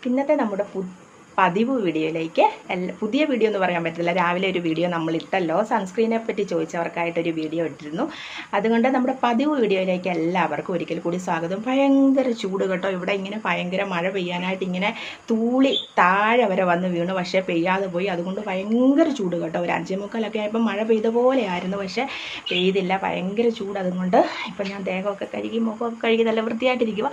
ഇന്നത്തെ നമ്മുടെ പതിവ് വീഡിയോയിലേക്ക് പുതിയ വീഡിയോ എന്ന് പറയാൻ പറ്റില്ല. രാവിലെ ഒരു വീഡിയോ നമ്മൾ ഇട്ടല്ലോ, സൺസ്ക്രീനെ പറ്റി ചോദിച്ചവർക്കായിട്ടൊരു വീഡിയോ ഇട്ടിരുന്നു. അതുകൊണ്ട് നമ്മുടെ പതിവ് വീഡിയോയിലേക്ക് എല്ലാവർക്കും ഒരിക്കൽ കൂടി സ്വാഗതം. ഭയങ്കര ചൂട് കേട്ടോ. ഇവിടെ ഇങ്ങനെ ഭയങ്കര മഴ പെയ്യാനായിട്ട് ഇങ്ങനെ തൂളി താഴെ വരെ വന്ന് വീണു, പക്ഷേ പെയ്യാതെ പോയി. അതുകൊണ്ട് ഭയങ്കര ചൂട് കേട്ടോ. ഒരു 5:45 ആയപ്പോൾ മഴ പെയ്ത പോലെയായിരുന്നു, പക്ഷേ പെയ്തില്ല. ഭയങ്കര ചൂട്. അതുകൊണ്ട് ഇപ്പം ഞാൻ ദേഹമൊക്കെ കഴുകി മുഖമൊക്കെ കഴുകി നല്ല വൃത്തിയായിട്ടിരിക്കുക.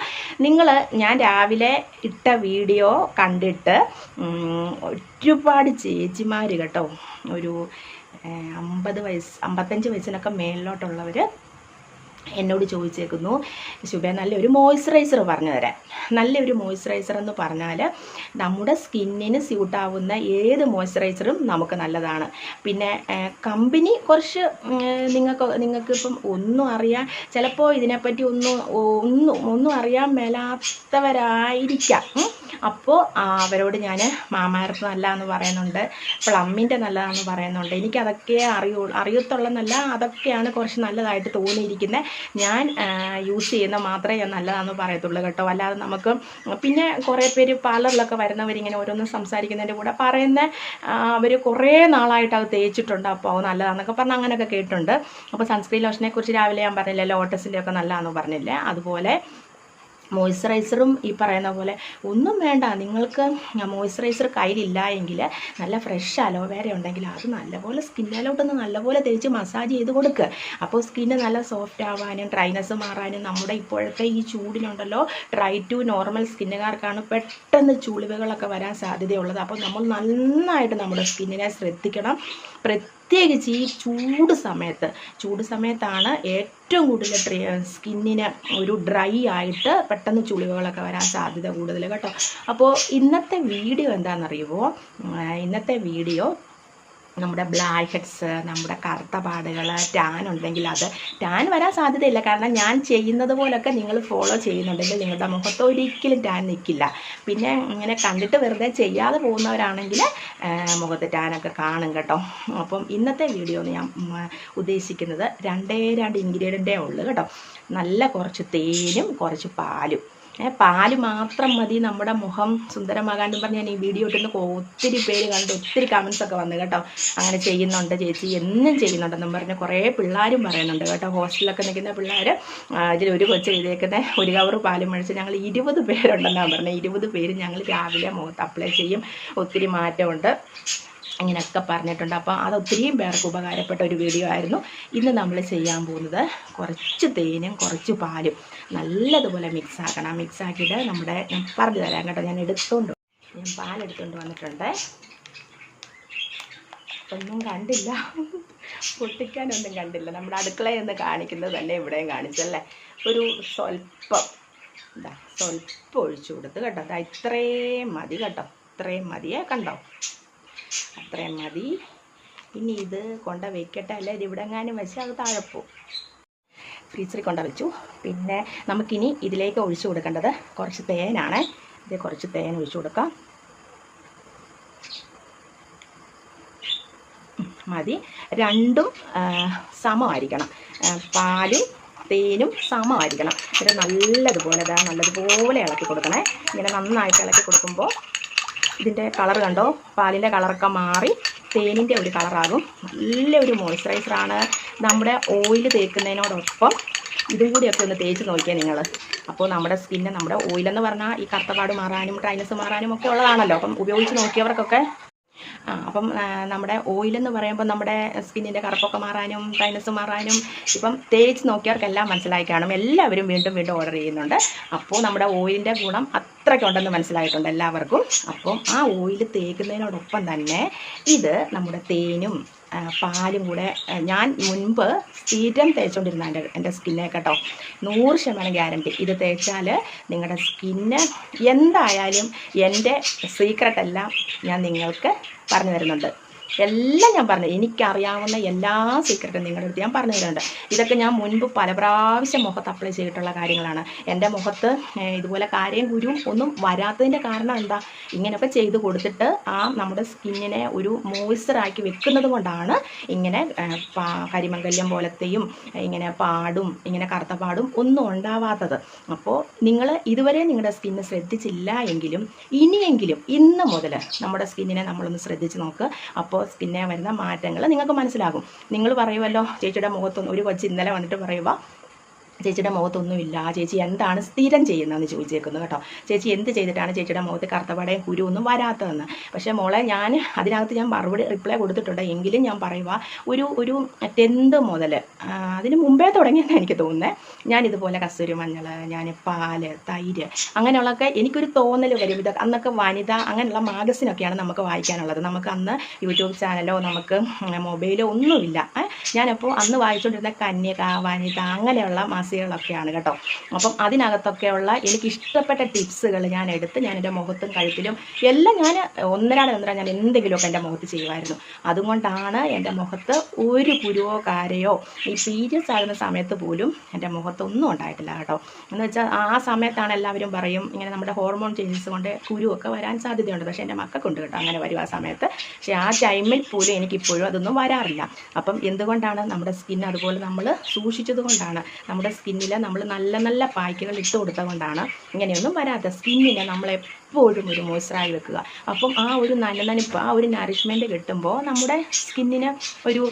ഞാൻ രാവിലെ ഇട്ട വീഡിയോ കണ്ടിട്ട് ഒരുപാട് ചേച്ചിമാർ കേട്ടോ, ഒരു 55 വയസ്സിനൊക്കെ മേളിലോട്ടുള്ളവർ എന്നോട് ചോദിച്ചേക്കുന്നു, ശുഭേ നല്ലൊരു മോയ്സ്ചറൈസർ പറഞ്ഞു തരാൻ. നല്ലൊരു മോയ്സ്ചറൈസർ എന്ന് പറഞ്ഞാൽ നമ്മുടെ സ്കിന്നിന് സ്യൂട്ടാവുന്ന ഏത് മോയ്സ്ചറൈസറും നമുക്ക് നല്ലതാണ്. പിന്നെ കമ്പനി കുറച്ച് നിങ്ങൾക്കിപ്പം ഒന്നും അറിയാൻ, ചിലപ്പോൾ ഇതിനെപ്പറ്റി ഒന്നും അറിയാൻ മേലാത്തവരായിരിക്കാം. അപ്പോൾ അവരോട് ഞാൻ മാമാർത്ത് നല്ലതെന്ന് പറയുന്നുണ്ട്, പ്ലമ്മിൻ്റെ നല്ലതാണെന്ന് പറയുന്നുണ്ട്. എനിക്കതൊക്കെ അറിയത്തുള്ളതെന്നല്ല, അതൊക്കെയാണ് കുറച്ച് നല്ലതായിട്ട് തോന്നിയിരിക്കുന്നത്. ഞാൻ യൂസ് ചെയ്യുന്ന മാത്രമേ ഞാൻ നല്ലതാണെന്ന് പറയത്തുള്ളൂ കേട്ടോ. അല്ലാതെ നമുക്ക് പിന്നെ കുറേ പേര് പാർലറിലൊക്കെ വരുന്നവരിങ്ങനെ ഓരോന്നും സംസാരിക്കുന്നതിൻ്റെ കൂടെ പറയുന്ന അവർ കുറേ നാളായിട്ട് അത് തേച്ചിട്ടുണ്ട്, അപ്പോൾ അത് നല്ലതാണെന്നൊക്കെ പറഞ്ഞ് അങ്ങനെയൊക്കെ കേട്ടിട്ടുണ്ട്. അപ്പോൾ സൺസ്ക്രീൻ ലോഷനെ കുറിച്ച് രാവിലെ ഞാൻ പറഞ്ഞില്ലേ, ലോട്ടസിൻ്റെ ഒക്കെ നല്ലതാണെന്ന് പറഞ്ഞില്ലേ, അതുപോലെ മോയ്സ്ചറൈസറും ഈ പറയുന്ന പോലെ ഒന്നും വേണ്ട. നിങ്ങൾക്ക് മോയ്സ്ചറൈസർ കയ്യിലില്ല എങ്കിൽ നല്ല ഫ്രഷ് അലോവേര ഉണ്ടെങ്കിൽ അത് നല്ലപോലെ സ്കിന്നിലോട്ടൊന്ന് നല്ലപോലെ തേച്ച് മസാജ് ചെയ്ത് കൊടുക്കുക. അപ്പോൾ സ്കിന്ന് നല്ല സോഫ്റ്റ് ആവാനും ഡ്രൈനെസ് മാറാനും, നമ്മുടെ ഇപ്പോഴത്തെ ഈ ചൂടിനുണ്ടല്ലോ ഡ്രൈ ടു നോർമൽ സ്കിന്നുകാർക്കാണ് പെട്ടെന്ന് ചുളിവുകളൊക്കെ വരാൻ സാധ്യതയുള്ളത്. അപ്പോൾ നമ്മൾ നന്നായിട്ട് നമ്മുടെ സ്കിന്നിനെ ശ്രദ്ധിക്കണം. പ്രത്യേകിച്ച് ഈ ചൂട് സമയത്താണ് ഏറ്റവും കൂടുതൽ സ്കിന്നിന് ഒരു ഡ്രൈ ആയിട്ട് പെട്ടെന്ന് ചുളിവുകളൊക്കെ വരാൻ സാധ്യത കൂടുതൽ കേട്ടോ. അപ്പോൾ ഇന്നത്തെ വീഡിയോ എന്താണെന്നറിയുമോ? ഇന്നത്തെ വീഡിയോ നമ്മുടെ ബ്ലാക്ക് ഹെഡ്സ്, നമ്മുടെ കറുത്ത പാടുകൾ, ടാൻ ഉണ്ടെങ്കിൽ അത് ടാൻ വരാൻ സാധ്യതയില്ല. കാരണം ഞാൻ ചെയ്യുന്നത് പോലൊക്കെ നിങ്ങൾ ഫോളോ ചെയ്യുന്നുണ്ടെങ്കിൽ നിങ്ങളുടെ മുഖത്ത് ഒരിക്കലും ടാൻ നിൽക്കില്ല. പിന്നെ ഇങ്ങനെ കണ്ടിട്ട് വെറുതെ ചെയ്യാതെ പോകുന്നവരാണെങ്കിൽ മുഖത്ത് ടാനൊക്കെ കാണും കേട്ടോ. അപ്പം ഇന്നത്തെ വീഡിയോ ഞാൻ ഉദ്ദേശിക്കുന്നത് 2 ഇൻഗ്രീഡിയൻറ്റേ ഉള്ളൂ കേട്ടോ. നല്ല കുറച്ച് തേനും കുറച്ച് പാലും. പാല് മാത്രം മതി നമ്മുടെ മുഖം സുന്ദരമാകാനും പറഞ്ഞ് ഞാൻ ഈ വീഡിയോ ഇട്ടുന്ന ഒത്തിരി പേര് കണ്ട് ഒത്തിരി കമൻസൊക്കെ വന്നു കേട്ടോ. അങ്ങനെ ചെയ്യുന്നുണ്ട് ചേച്ചി, എന്നും ചെയ്യുന്നുണ്ടെന്നും പറഞ്ഞ് കുറേ പിള്ളേരും പറയുന്നുണ്ട് കേട്ടോ. ഹോസ്റ്റലിലൊക്കെ നിൽക്കുന്ന പിള്ളേർ ഇതിലൊരു കൊച്ചു എഴുതിയേക്കുന്ന 1 കവർ പാലും മേടിച്ച് ഞങ്ങൾ 20 പേരുണ്ടെന്നാണ് പറഞ്ഞത്. 20 പേര് ഞങ്ങൾ രാവിലെ മുഖത്ത് അപ്ലൈ ചെയ്യും, ഒത്തിരി മാറ്റമുണ്ട് ഇങ്ങനെയൊക്കെ പറഞ്ഞിട്ടുണ്ട്. അപ്പോൾ അത് ഒത്തിരിയും പേർക്ക് ഉപകാരപ്പെട്ട ഒരു വീഡിയോ ആയിരുന്നു. ഇന്ന് നമ്മൾ ചെയ്യാൻ പോകുന്നത് കുറച്ച് തേനും കുറച്ച് പാലും നല്ലതുപോലെ മിക്സ് ആക്കണം. മിക്സ് ആക്കിയിട്ട് ഞാൻ പറഞ്ഞു തരാം കേട്ടോ. ഞാൻ പാലെടുത്തുകൊണ്ട് വന്നിട്ടുണ്ട്. ഒന്നും കണ്ടില്ല, പൊട്ടിക്കാനൊന്നും കണ്ടില്ല. നമ്മുടെ അടുക്കളയെന്ന് കാണിക്കുന്നത് തന്നെ ഇവിടെയും കാണിച്ചല്ലേ. ഒരു സ്വല്പം ഒഴിച്ചു കൊടുത്ത് കേട്ടോ. അതാ ഇത്രയും മതി കേട്ടോ, ഇത്രയും മതിയേ കണ്ടോ, അത്രയും മതി. ഇനി ഇത് വെക്കട്ടെ, അല്ല ഇത് ഇവിടെ എങ്ങാനും വെച്ച് അത് താഴെ പോവും. ഫ്രീസറിൽ വെച്ചു. പിന്നെ നമുക്കിനി ഇതിലേക്ക് ഒഴിച്ചു കൊടുക്കേണ്ടത് കുറച്ച് തേനാണ്. ഇത് കുറച്ച് തേൻ ഒഴിച്ചു കൊടുക്കാം, മതി. രണ്ടും സമമായിരിക്കണം, പാലും തേനും സമമായിരിക്കണം. ഇത് നല്ലതുപോലെ ഇളക്കി കൊടുക്കണേ. ഇങ്ങനെ നന്നായിട്ട് ഇളക്കി കൊടുക്കുമ്പോൾ ഇതിൻ്റെ കളർ കണ്ടോ, പാലിൻ്റെ കളറൊക്കെ മാറി തേനിൻ്റെ ഒരു കളറാകും. നല്ലൊരു മോയ്സ്ചറൈസറാണ്. നമ്മുടെ ഓയിൽ തേക്കുന്നതിനോടൊപ്പം ഇതും കൂടിയൊക്കെ ഒന്ന് തേച്ച് നോക്കിയാൽ നിങ്ങൾ. അപ്പോൾ നമ്മുടെ സ്കിന്ന്, നമ്മുടെ ഓയിലെന്ന് പറഞ്ഞാൽ ഈ കറുത്തപാട് മാറാനും ഡ്രൈനെസ് മാറാനും ഒക്കെ ഉള്ളതാണല്ലോ. അപ്പം ഉപയോഗിച്ച് നോക്കിയവർക്കൊക്കെ അപ്പം നമ്മുടെ ഓയിലെന്ന് പറയുമ്പോൾ നമ്മുടെ സ്കിന്നിൻ്റെ കറുപ്പൊക്കെ മാറാനും ഡ്രൈനെസ് മാറാനും ഇപ്പം തേച്ച് നോക്കിയവർക്കെല്ലാം മനസ്സിലായി കാണും. എല്ലാവരും വീണ്ടും ഓർഡർ ചെയ്യുന്നുണ്ട്. അപ്പോൾ നമ്മുടെ ഓയിലിൻ്റെ ഗുണം അത്രയ്ക്കുണ്ടെന്ന് മനസ്സിലായിട്ടുണ്ട് എല്ലാവർക്കും. അപ്പം ആ ഓയിൽ തേക്കുന്നതിനോടൊപ്പം തന്നെ ഇത് നമ്മുടെ തേനും പാലും കൂടെ ഞാൻ മുൻപ് സ്ഥിരം തേച്ചുകൊണ്ടിരുന്ന എൻ്റെ സ്കിന്നെ കേട്ടോ. 100% ഗ്യാരണ്ടി. ഇത് തേച്ചാൽ നിങ്ങളുടെ സ്കിന്ന് എന്തായാലും എൻ്റെ സീക്രട്ട് എല്ലാം ഞാൻ നിങ്ങൾക്ക് പറഞ്ഞു തരുന്നുണ്ട്. എല്ലാം ഞാൻ പറഞ്ഞു. എനിക്കറിയാവുന്ന എല്ലാ സീക്രട്ടും നിങ്ങളുടെ അടുത്ത് ഞാൻ പറഞ്ഞു തരുന്നുണ്ട്. ഇതൊക്കെ ഞാൻ മുൻപ് പല പ്രാവശ്യം മുഖത്ത് അപ്ലൈ ചെയ്തിട്ടുള്ള കാര്യങ്ങളാണ്. എൻ്റെ മുഖത്ത് ഇതുപോലെ കാര്യവും കുരുവും ഒന്നും വരാത്തതിൻ്റെ കാരണം എന്താ, ഇങ്ങനെയൊക്കെ ചെയ്ത് കൊടുത്തിട്ട് നമ്മുടെ സ്കിന്നിനെ ഒരു മോയ്സ്ചറാക്കി വെക്കുന്നത് കൊണ്ടാണ് ഇങ്ങനെ കരിമംഗല്യം പോലത്തെയും ഇങ്ങനെ പാടും ഇങ്ങനെ കറുത്ത പാടും ഒന്നും ഉണ്ടാവാത്തത്. അപ്പോൾ നിങ്ങൾ ഇതുവരെ നിങ്ങളുടെ സ്കിന്ന് ശ്രദ്ധിച്ചില്ല എങ്കിലും ഇനിയെങ്കിലും ഇന്ന് മുതൽ നമ്മുടെ സ്കിന്നിനെ നമ്മളൊന്ന് ശ്രദ്ധിച്ച് നോക്ക്. അപ്പോൾ സ്കിന്നെ വരുന്ന മാറ്റങ്ങൾ നിങ്ങൾക്ക് മനസ്സിലാകും. നിങ്ങൾ പറയുമല്ലോ, ചേച്ചിയുടെ മുഖത്തൊന്നും, ഒരു കൊച്ച് ഇന്നലെ വന്നിട്ട് പറയുക, ചേച്ചിയുടെ മുഖത്തൊന്നുമില്ല, ചേച്ചി എന്താണ് സ്ഥിരം ചെയ്യുന്നതെന്ന് ചോദിച്ചേക്കുന്നു കേട്ടോ. ചേച്ചി എന്ത് ചെയ്തിട്ടാണ് ചേച്ചിയുടെ മുഖത്ത് കറുത്തപാടയും കുരുവൊന്നും വരാത്തതെന്ന്. പക്ഷേ മോളെ, അതിനകത്ത് ഞാൻ മറുപടി റിപ്ലൈ കൊടുത്തിട്ടുണ്ട്. എങ്കിലും ഞാൻ പറയുക, ഒരു 10th മുതൽ അതിന് മുമ്പേ തുടങ്ങിയെന്ന് എനിക്ക് തോന്നുന്നത്. ഞാനിതുപോലെ കസ്തൂരി മഞ്ഞൾ, ഞാൻ പാല്, തൈര് അങ്ങനെയുള്ളതൊക്കെ എനിക്കൊരു തോന്നൽ വരും. ഇതൊക്കെ അന്നൊക്കെ വനിത അങ്ങനെയുള്ള മാഗസിനൊക്കെയാണ് നമുക്ക് വായിക്കാനുള്ളത്. നമുക്ക് അന്ന് യൂട്യൂബ് ചാനലോ നമുക്ക് മൊബൈലോ ഒന്നുമില്ല. ഞാനപ്പോൾ അന്ന് വായിച്ചുകൊണ്ടിരുന്ന കന്യക, വനിത അങ്ങനെയുള്ള മാസികകളൊക്കെയാണ് കേട്ടോ. അപ്പം അതിനകത്തൊക്കെയുള്ള എനിക്കിഷ്ടപ്പെട്ട ടിപ്സുകൾ ഞാൻ എടുത്ത് ഞാൻ എൻ്റെ മുഖത്തും കഴുത്തിലും എല്ലാം ഞാൻ ഒന്നരാടെ ഞാൻ എന്തെങ്കിലുമൊക്കെ എൻ്റെ മുഖത്ത് ചെയ്യുമായിരുന്നു. അതുകൊണ്ടാണ് എൻ്റെ മുഖത്ത് ഒരു കുരുവോ കാരയോ ഈ പീരിയഡ്സ് ആകുന്ന സമയത്ത് പോലും എൻ്റെ മുഖത്തൊന്നും ഉണ്ടായിട്ടില്ല കേട്ടോ. എന്ന് വെച്ചാൽ ആ സമയത്താണ് എല്ലാവരും പറയും ഇങ്ങനെ നമ്മുടെ ഹോർമോൺ ചേഞ്ചസ് കൊണ്ട് കുരുവൊക്കെ വരാൻ സാധ്യതയുണ്ട്. പക്ഷേ എൻ്റെ മക്കൾക്കുണ്ട് കേട്ടോ അങ്ങനെ വരും ആ സമയത്ത്. പക്ഷേ ആ ടൈമിൽ പോലും എനിക്കിപ്പോഴും അതൊന്നും വരാറില്ല. അപ്പം എന്തുകൊണ്ടാണ് നമ്മുടെ സ്കിൻ അതുപോലെ നമ്മൾ സൂക്ഷിച്ചത് കൊണ്ടാണ്, നമ്മുടെ സ്കിന്നിൽ നമ്മൾ നല്ല നല്ല പായ്ക്കുകൾ ഇട്ട് കൊടുത്തതുകൊണ്ടാണ് ഇങ്ങനെയൊന്നും വരാത്ത. സ്കിന്നിനെ നമ്മളെപ്പോഴും ഒരു മോയ്സ്ചറായി വെക്കുക. അപ്പം ആ ഒരു നനനനിപ്പ്, ആ ഒരു നറിഷ്മെൻറ്റ് കിട്ടുമ്പോൾ നമ്മുടെ സ്കിന്നിന് ഒരു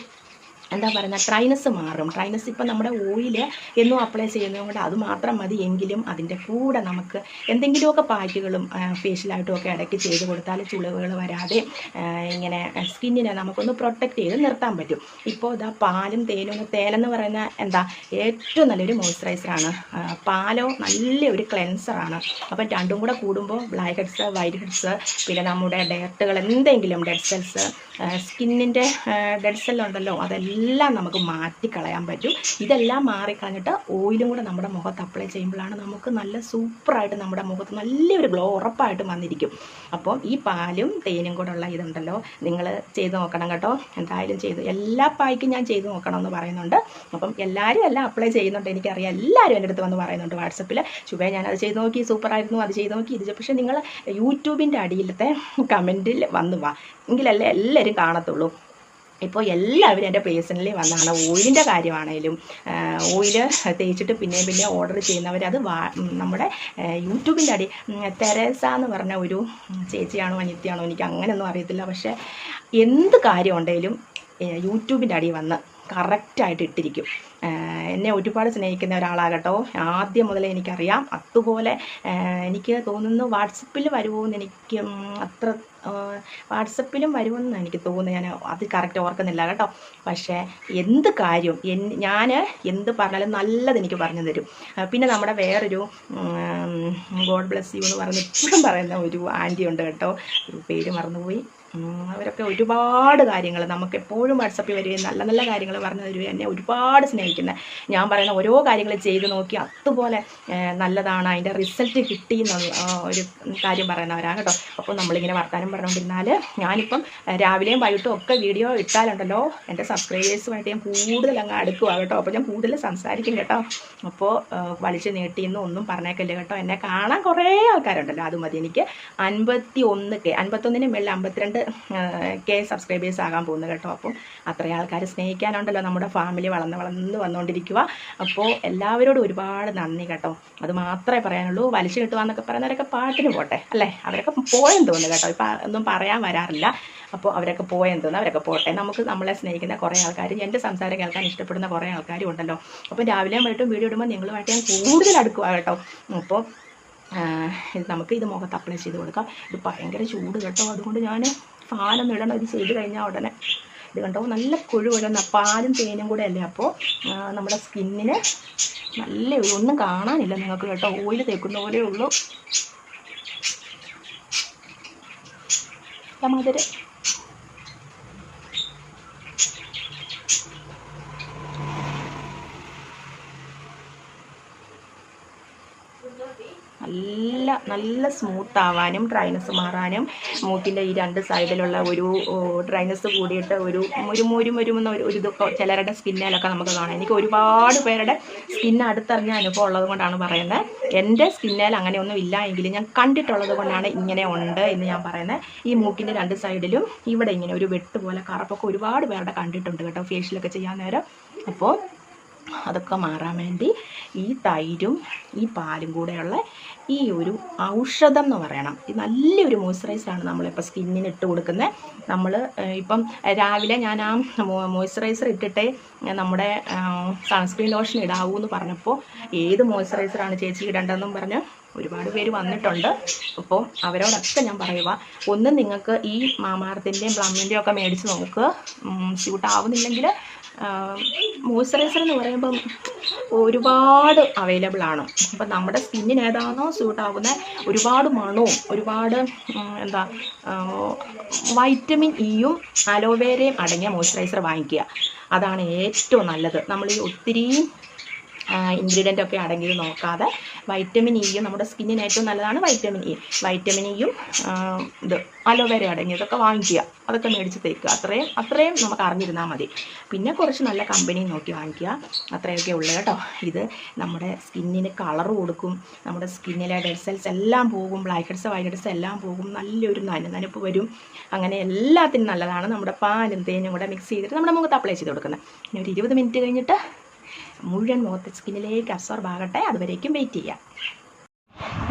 എന്താ പറയുക, ഡ്രൈനസ് മാറും. ഡ്രൈനസ് ഇപ്പം നമ്മുടെ ഓയിൽ എന്നും അപ്ലൈ ചെയ്യുന്നത് കൊണ്ട് അത് മാത്രം മതി. എങ്കിലും അതിൻ്റെ കൂടെ നമുക്ക് എന്തെങ്കിലുമൊക്കെ പായ്ക്കുകളും ഫേഷ്യലായിട്ടും ഒക്കെ ഇടയ്ക്ക് ചെയ്ത് കൊടുത്താൽ ചുളിവുകൾ വരാതെ ഇങ്ങനെ സ്കിന്നിനെ നമുക്കൊന്ന് പ്രൊട്ടക്റ്റ് ചെയ്ത് നിർത്താൻ പറ്റും. ഇപ്പോൾ ഇതാ പാലും തേനും, തേനെന്ന് പറയുന്ന ഏറ്റവും നല്ലൊരു മോയ്സ്ചറൈസറാണ്. പാലോ നല്ലൊരു ക്ലെൻസറാണ്. അപ്പം രണ്ടും കൂടെ കൂടുമ്പോൾ ബ്ലാക്ക് ഹെഡ്സ്, വൈറ്റ് ഹെഡ്സ്, പിന്നെ നമ്മുടെ ഡയറ്റുകൾ, എന്തെങ്കിലും ഡെഡ് സെൽസ്, സ്കിന്നിൻ്റെ ഡെഡ് സെല്ലുണ്ടല്ലോ, അതെല്ലാം നമുക്ക് മാറ്റിക്കളയാൻ പറ്റും. ഇതെല്ലാം മാറിക്കളഞ്ഞിട്ട് ഓയിലും കൂടെ നമ്മുടെ മുഖത്ത് അപ്ലൈ ചെയ്യുമ്പോഴാണ് നമുക്ക് നല്ല സൂപ്പറായിട്ട് നമ്മുടെ മുഖത്ത് നല്ലൊരു ഗ്ലോ ഉറപ്പായിട്ടും വന്നിരിക്കും. അപ്പം ഈ പാലും തേനും കൂടെ ഉള്ള ഇതുണ്ടല്ലോ, നിങ്ങൾ ചെയ്ത് നോക്കണം കേട്ടോ. എന്തായാലും എല്ലാ പായ്ക്കും ഞാൻ ചെയ്ത് നോക്കണം എന്ന് പറയുന്നുണ്ട്. അപ്പം എല്ലാവരും എല്ലാം അപ്ലൈ ചെയ്യുന്നുണ്ട്, എനിക്കറിയാം. എല്ലാവരും എൻ്റെ അടുത്ത് വന്ന് പറയുന്നുണ്ട് വാട്സപ്പിൽ, ശുഭേ ഞാനത് ചെയ്ത് നോക്കി, സൂപ്പറായിരുന്നു, അത് ചെയ്ത് നോക്കി, ഇത്. പക്ഷേ നിങ്ങൾ യൂട്യൂബിൻ്റെ അടിയിലത്തെ കമൻറ്റിൽ വന്ന് വാ, എങ്കിലല്ലേ എല്ലാവരും കാണത്തുള്ളൂ. ഇപ്പോൾ എല്ലാവരും എൻ്റെ പേഴ്സണലി വന്നാണ് ഓയിലിൻ്റെ കാര്യമാണേലും ഓയിൽ തേച്ചിട്ട് പിന്നെ ഓർഡർ ചെയ്യുന്നവർ അത് നമ്മുടെ യൂട്യൂബിൻ്റെ അടി തെരേസ എന്ന് പറഞ്ഞ ഒരു ചേച്ചിയാണോ അനിത്യയാണോ എനിക്ക് അങ്ങനെയൊന്നും അറിയത്തില്ല. പക്ഷേ എന്ത് കാര്യം ഉണ്ടെങ്കിലും യൂട്യൂബിൻ്റെ അടി വന്ന് കറക്റ്റായിട്ട് ഇട്ടിരിക്കും. എന്നെ ഒരുപാട് സ്നേഹിക്കുന്ന ഒരാളാകട്ടോ, ആദ്യം മുതലേ എനിക്കറിയാം. അതുപോലെ എനിക്ക് തോന്നുന്നു വാട്സപ്പിൽ വരുമോയെന്ന് എനിക്ക് അത്ര വാട്സപ്പിലും വരുമെന്ന് എനിക്ക് തോന്നുന്നു. ഞാൻ അത് കറക്റ്റ് ഓർക്കുന്നില്ല കേട്ടോ. പക്ഷേ എന്ത് കാര്യം ഞാൻ എന്ത് പറഞ്ഞാലും നല്ലത് എനിക്ക് പറഞ്ഞു തരും. പിന്നെ നമ്മുടെ വേറൊരു ഗോഡ് ബ്ലെസ് യു എന്ന് പറഞ്ഞ് ഇപ്പോഴും പറയുന്ന ഒരു ആൻറ്റി ഉണ്ട് കേട്ടോ, ഒരു പേര് മറന്നുപോയി. അവരൊക്കെ ഒരുപാട് കാര്യങ്ങൾ നമുക്ക് എപ്പോഴും വാട്സപ്പിൽ വരികയും നല്ല നല്ല കാര്യങ്ങൾ പറഞ്ഞു തരികയും എന്നെ ഒരുപാട് സ്നേഹിക്കുന്നത്. ഞാൻ പറയുന്ന ഓരോ കാര്യങ്ങൾ ചെയ്ത് നോക്കി അതുപോലെ നല്ലതാണ്, അതിൻ്റെ റിസൾട്ട് കിട്ടി എന്നുള്ള ഒരു കാര്യം പറയുന്നവരാണ് കേട്ടോ. അപ്പോൾ നമ്മളിങ്ങനെ വർത്താനം പറഞ്ഞുകൊണ്ടിരുന്നാൽ ഞാനിപ്പം രാവിലെയും വൈകിട്ടും ഒക്കെ വീഡിയോ ഇട്ടാലുണ്ടല്ലോ എൻ്റെ സബ്സ്ക്രൈബേഴ്സുമായിട്ട് ഞാൻ കൂടുതൽ അങ്ങ് അടുക്കുക കേട്ടോ. അപ്പോൾ ഞാൻ കൂടുതൽ സംസാരിക്കും കേട്ടോ. അപ്പോൾ വലിച്ചു നീട്ടിയെന്നും ഒന്നും പറഞ്ഞേക്കല്ലേ കേട്ടോ. എന്നെ കാണാൻ കുറേ ആൾക്കാരുണ്ടല്ലോ, അത് മതി എനിക്ക്. 51K 51-ന് മേളിൽ 52K സബ്സ്ക്രൈബേഴ്സ് ആകാൻ പോകുന്നു കേട്ടോ. അപ്പോൾ അത്രയും ആൾക്കാർ സ്നേഹിക്കാനുണ്ടല്ലോ. നമ്മുടെ ഫാമിലി വളർന്ന് വന്നുകൊണ്ടിരിക്കുക. അപ്പോൾ എല്ലാവരോടും ഒരുപാട് നന്ദി കേട്ടോ. അത് മാത്രമേ പറയാനുള്ളൂ. വലിച്ചു കിട്ടുവാന്നൊക്കെ പറയുന്നവരൊക്കെ പാട്ടിന് പോട്ടെ അല്ലേ, അവരൊക്കെ പോയെന്ന് തോന്നുന്നു കേട്ടോ. ഇപ്പം ഒന്നും പറയാൻ വരാറില്ല. അപ്പോൾ അവരൊക്കെ പോയെന്ന് തോന്നുന്നു, അവരൊക്കെ പോട്ടെ. നമുക്ക് നമ്മളെ സ്നേഹിക്കുന്ന കുറേ ആൾക്കാർ, എൻ്റെ സംസാരം കേൾക്കാൻ ഇഷ്ടപ്പെടുന്ന കുറേ ആൾക്കാരും ഉണ്ടല്ലോ. അപ്പോൾ രാവിലെയും വൈകിട്ടും വീഡിയോ ഇടുമ്പോൾ നിങ്ങളുമായിട്ട് ഞാൻ കൂടുതൽ അടുക്കുക കേട്ടോ. അപ്പോൾ നമുക്ക് ഇത് മുഖത്ത് അപ്ലൈ ചെയ്ത് കൊടുക്കാം. ഇത് ഭയങ്കര ചൂട് കേട്ടോ, അതുകൊണ്ട് ഞാൻ ഫാനൊന്നും ഇടണം. ഇത് ചെയ്ത് കഴിഞ്ഞാൽ ഉടനെ ഇത് കണ്ടോ നല്ല കൊഴുവഴുന്ന പാലും തേനും കൂടെ അല്ലേ. അപ്പോൾ നമ്മുടെ സ്കിന്നിന് നല്ല ഒന്നും കാണാനില്ല നിങ്ങൾക്ക് കേട്ടോ, ഓയിൽ തേക്കുന്ന പോലെ ഉള്ളൂ. മാതിരി നല്ല നല്ല സ്മൂത്ത് ആവാനും ഡ്രൈനെസ് മാറാനും മൂക്കിൻ്റെ ഈ 2 സൈഡിലുള്ള ഒരു ഡ്രൈനെസ് കൂടിയിട്ട് ഒരു മുരുമുന്ന ഒരു ഇതൊക്കെ ചിലരുടെ സ്കിന്നിലൊക്കെ നമുക്ക് കാണാം. എനിക്ക് ഒരുപാട് പേരുടെ സ്കിന്ന് അടുത്തറിഞ്ഞ അനുഭവം ഉള്ളത് കൊണ്ടാണ് പറയുന്നത്. എൻ്റെ സ്കിന്നിൽ അങ്ങനെയൊന്നും ഇല്ല എങ്കിലും ഞാൻ കണ്ടിട്ടുള്ളത് കൊണ്ടാണ് ഇങ്ങനെ ഉണ്ട് എന്ന് ഞാൻ പറയുന്നത്. ഈ മൂക്കിൻ്റെ 2 സൈഡിലും ഇവിടെ ഇങ്ങനെ ഒരു വെട്ട് പോലെ കറുപ്പൊക്കെ ഒരുപാട് പേരുടെ കണ്ടിട്ടുണ്ട് കേട്ടോ, ഫേഷ്യലൊക്കെ ചെയ്യാൻ നേരം. അപ്പോൾ അതൊക്കെ മാറാൻ വേണ്ടി ഈ തൈരും ഈ പാലും കൂടെയുള്ള ഈ ഒരു ഔഷധം എന്ന് പറയണം. ഇത് നല്ലൊരു മോയ്സ്ചറൈസറാണ് നമ്മളിപ്പോൾ സ്കിന്നിന് ഇട്ട് കൊടുക്കുന്നത്. നമ്മൾ ഇപ്പം രാവിലെ ഞാൻ ആ മോയ്സ്ചറൈസർ ഇട്ടിട്ടേ നമ്മുടെ സൺസ്ക്രീൻ ലോഷൻ ഇടാവൂ എന്ന് പറഞ്ഞപ്പോൾ ഏത് മോയ്സ്ചറൈസറാണ് ചേച്ചി ഇടേണ്ടതെന്നും പറഞ്ഞ് ഒരുപാട് പേര് വന്നിട്ടുണ്ട്. അപ്പോൾ അവരോടൊക്കെ ഞാൻ പറയുക, ഒന്ന് നിങ്ങൾക്ക് ഈ മാമാർത്തിൻ്റെയും പ്ലമ്മിൻ്റെയും ഒക്കെ മേടിച്ച് നോക്കുക. സ്യൂട്ട് ആവുന്നില്ലെങ്കിൽ മോയ്സ്ചറൈസർ എന്ന് പറയുമ്പം ഒരുപാട് അവൈലബിൾ ആണ്. അപ്പം നമ്മുടെ സ്കിന്നിന് ഏതാണോ സ്യൂട്ട് ആവുന്നത്, ഒരുപാട് മണവും ഒരുപാട് വൈറ്റമിൻ ഇയും അലോവേരയും അടങ്ങിയ മോയ്സ്ചറൈസർ വാങ്ങിക്കുക. അതാണ് ഏറ്റവും നല്ലത്. നമ്മൾ ഈ ഒത്തിരി ഇൻഗ്രീഡിയൻ്റ് ഒക്കെ അടങ്ങിയത് നോക്കാതെ വൈറ്റമിൻ ഇയും നമ്മുടെ സ്കിന്നിന് ഏറ്റവും നല്ലതാണ് വൈറ്റമിൻ ഇയും ഇത് അലോവേര അടങ്ങിയതൊക്കെ വാങ്ങിക്കുക. അതൊക്കെ മേടിച്ച് തേക്കുക. അത്രയും നമുക്ക് അറിഞ്ഞിരുന്നാൽ മതി. പിന്നെ കുറച്ച് നല്ല കമ്പനി നോക്കി വാങ്ങിക്കുക. അത്രയൊക്കെ ഉള്ളു കേട്ടോ. ഇത് നമ്മുടെ സ്കിന്നിന് കളർ കൊടുക്കും. നമ്മുടെ സ്കിന്നിലെ ഡെഡ് സെൽസ് എല്ലാം പോകും. ബ്ലാക്ക് ഹെഡ്സ് വൈറ്റ് ഹെഡ്സ് എല്ലാം പോകും. നല്ലൊരു നനപ്പ് വരും. അങ്ങനെ എല്ലാത്തിനും നല്ലതാണ്. നമ്മുടെ പാലും തേനും കൂടെ മിക്സ് ചെയ്തിട്ട് നമ്മുടെ മുഖത്ത് അപ്ലൈ ചെയ്ത് കൊടുക്കുന്നത്. പിന്നെ ഒരു 20 മിനിറ്റ് കഴിഞ്ഞിട്ട് മുഴുവൻ മുഖത്തെ സ്കിന്നിലേക്ക് അബ്സോർബ് ആകട്ടെ. അതുവരേക്കും വെയിറ്റ് ചെയ്യാം.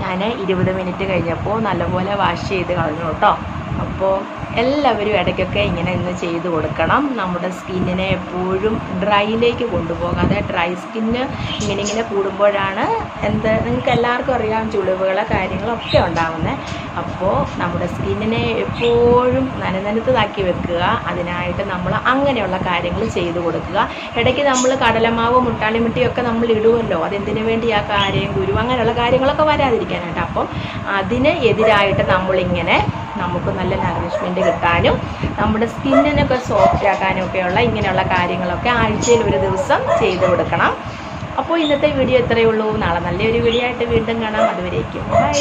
ഞാൻ 20 മിനിറ്റ് കഴിഞ്ഞപ്പോൾ നല്ലപോലെ വാഷ് ചെയ്ത് കളഞ്ഞു കേട്ടോ. അപ്പോൾ എല്ലാവരും ഇടയ്ക്കൊക്കെ ഇങ്ങനെ ഇന്ന് ചെയ്ത് കൊടുക്കണം. നമ്മുടെ സ്കിന്നിനെ എപ്പോഴും ഡ്രൈയിലേക്ക് കൊണ്ടുപോകാതെ, ഡ്രൈ സ്കിന്ന് ഇങ്ങനെ കൂടുമ്പോഴാണ് നിങ്ങൾക്ക് എല്ലാവർക്കും അറിയാം ചുളിവുകളോ കാര്യങ്ങളൊക്കെ ഉണ്ടാകുന്നത്. അപ്പോൾ നമ്മുടെ സ്കിന്നിനെ എപ്പോഴും നനനനുത്തതാക്കി വെക്കുക. അതിനായിട്ട് നമ്മൾ അങ്ങനെയുള്ള കാര്യങ്ങൾ ചെയ്തു കൊടുക്കുക. ഇടയ്ക്ക് നമ്മൾ കടലമാവ് മുട്ടാളിമിട്ടിയൊക്കെ നമ്മൾ ഇടുമല്ലോ. അതെന്തിനു വേണ്ടി ആ കാര്യം ഗുരു അങ്ങനെയുള്ള കാര്യങ്ങളൊക്കെ വരാതിരിക്കാനായിട്ട്. അപ്പം അതിന് എതിരായിട്ട് നമ്മളിങ്ങനെ നമുക്ക് നല്ല നറിഷ്മെൻറ്റ് കിട്ടാനും നമ്മുടെ സ്കിന്നിനൊക്കെ സോഫ്റ്റ് ആക്കാനും ഒക്കെയുള്ള ഇങ്ങനെയുള്ള കാര്യങ്ങളൊക്കെ ആഴ്ചയിൽ ഒരു ദിവസം ചെയ്ത് കൊടുക്കണം. അപ്പോൾ ഇന്നത്തെ വീഡിയോ ഇത്രയേ ഉള്ളൂ. നാളെ നല്ലൊരു വീഡിയോ ആയിട്ട് വീണ്ടും കാണാം. അതുവരേക്കും ബൈ.